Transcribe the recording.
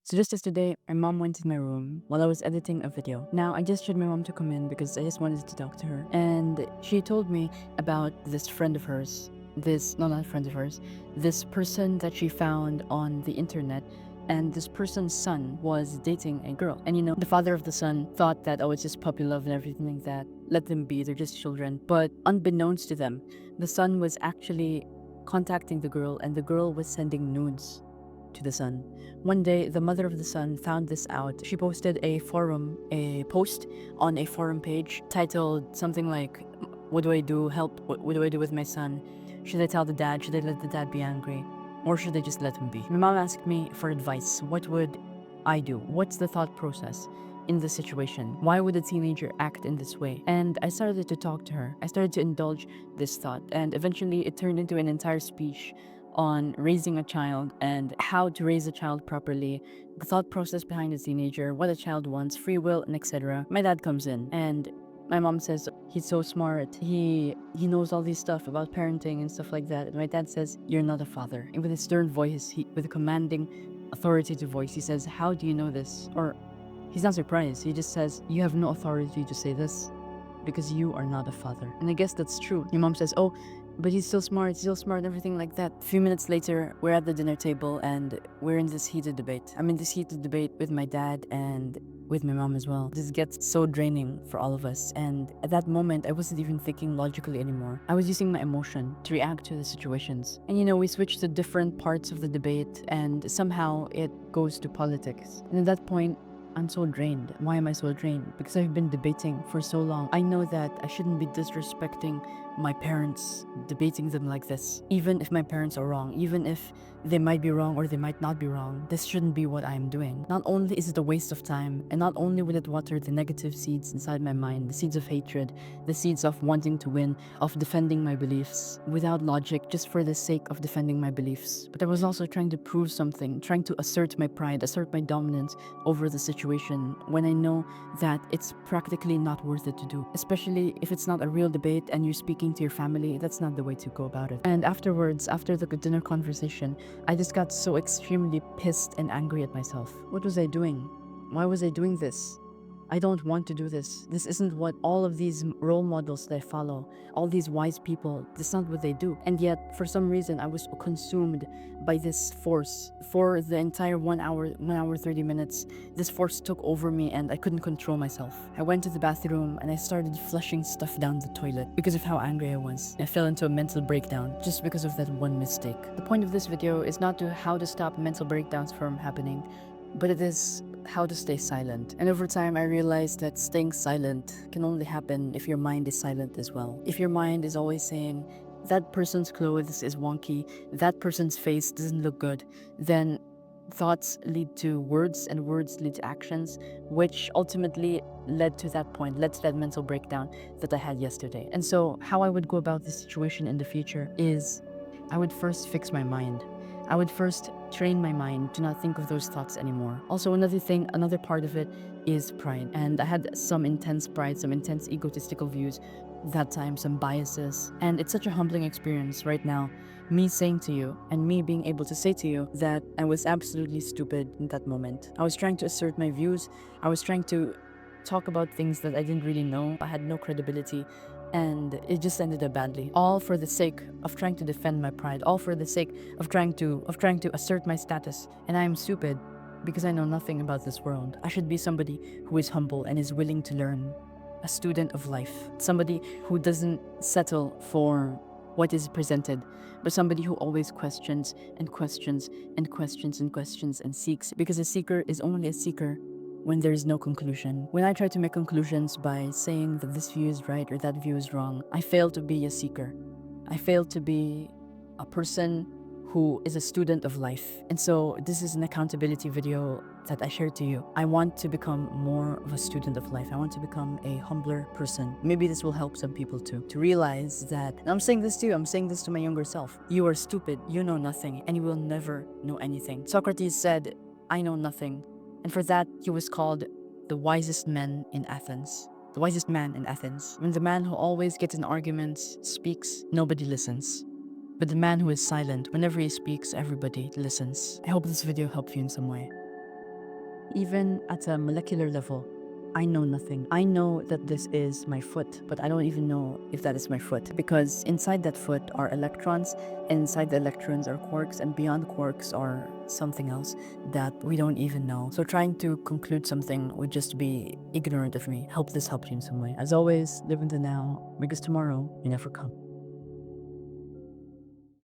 So just yesterday, my mom went in my room while I was editing a video. Now, I just told my mom to come in because I just wanted to talk to her. And she told me about this friend of hers, not friend of hers, this person that she found on the internet. And this person's son was dating a girl. And the father of the son thought that, oh, it's just puppy love and everything like that. Let them be, they're just children. But unbeknownst to them, the son was actually contacting the girl, and the girl was sending nudes to the son. One day, the mother of the son found this out. She posted a post on a forum page titled something like, "What do I do? Help, what do I do with my son? Should I tell the dad? Should I let the dad be angry? Or should I just let him be?" My mom asked me for advice. What would I do? What's the thought process in this situation? Why would a teenager act in this way? And I started to talk to her. I started to indulge this thought, and eventually it turned into an entire speech on raising a child and how to raise a child properly, the thought process behind a teenager, what a child wants, free will, and etc. My dad comes in and my mom says, "He's so smart. He knows all these stuff about parenting and stuff like that." And my dad says, "You're not a father." And with a stern voice, with a commanding, authoritative voice, he says, "How do you know this?" Or he's not surprised. He just says, "You have no authority to say this because you are not a father." And I guess that's true. Your mom says, "Oh, but he's still smart, everything like that." A few minutes later, we're at the dinner table and we're in this heated debate. I'm in this heated debate with my dad and with my mom as well. This gets so draining for all of us. And at that moment, I wasn't even thinking logically anymore. I was using my emotion to react to the situations. And we switched to different parts of the debate and somehow it goes to politics. And at that point, I'm so drained. Why am I so drained? Because I've been debating for so long. I know that I shouldn't be disrespecting my parents, debating them like this. Even if my parents are wrong, even if they might be wrong or they might not be wrong, this shouldn't be what I'm doing. Not only is it a waste of time, and not only will it water the negative seeds inside my mind, the seeds of hatred, the seeds of wanting to win, of defending my beliefs without logic, just for the sake of defending my beliefs. But I was also trying to prove something, trying to assert my pride, assert my dominance over the situation when I know that it's practically not worth it to do. Especially if it's not a real debate and you're speaking to your family, that's not the way to go about it. And afterwards, after the dinner conversation, I just got so extremely pissed and angry at myself. What was I doing? Why was I doing this? I don't want to do this. This isn't what all of these role models that I follow, all these wise people, that's not what they do. And yet, for some reason, I was consumed by this force. For the entire 1 hour, 30 minutes, this force took over me and I couldn't control myself. I went to the bathroom and I started flushing stuff down the toilet because of how angry I was. I fell into a mental breakdown just because of that one mistake. The point of this video is not how to stop mental breakdowns from happening, but it is how to stay silent. And over time, I realized that staying silent can only happen if your mind is silent as well. If your mind is always saying, that person's clothes is wonky, that person's face doesn't look good, then thoughts lead to words and words lead to actions, which ultimately led to that mental breakdown that I had yesterday. And so how I would go about this situation in the future is I would first fix my mind. I would first train my mind to not think of those thoughts anymore. Also, another part of it is pride. And I had some intense pride, some intense egotistical views that time, some biases. And it's such a humbling experience right now, me saying to you and me being able to say to you that I was absolutely stupid in that moment. I was trying to assert my views. I was trying to talk about things that I didn't really know. I had no credibility. And it just ended up badly, all for the sake of trying to defend my pride, all for the sake of trying to assert my status. And I am stupid because I know nothing about this world. I should be somebody who is humble and is willing to learn, a student of life, somebody who doesn't settle for what is presented, but somebody who always questions and questions and questions and questions and seeks, because a seeker is only a seeker when there is no conclusion. When I try to make conclusions by saying that this view is right or that view is wrong, I fail to be a seeker. I fail to be a person who is a student of life. And so this is an accountability video that I share to you. I want to become more of a student of life. I want to become a humbler person. Maybe this will help some people too, to realize that, and I'm saying this to you, I'm saying this to my younger self. You are stupid, you know nothing, and you will never know anything. Socrates said, "I know nothing." And for that, he was called the wisest man in Athens. The wisest man in Athens. When the man who always gets in arguments speaks, nobody listens. But the man who is silent, whenever he speaks, everybody listens. I hope this video helped you in some way. Even at a molecular level, I know nothing. I know that this is my foot, but I don't even know if that is my foot, because inside that foot are electrons, and inside the electrons are quarks, and beyond quarks are something else that we don't even know. So trying to conclude something would just be ignorant of me. Hope this helped you in some way. As always, live in the now, because tomorrow may never come.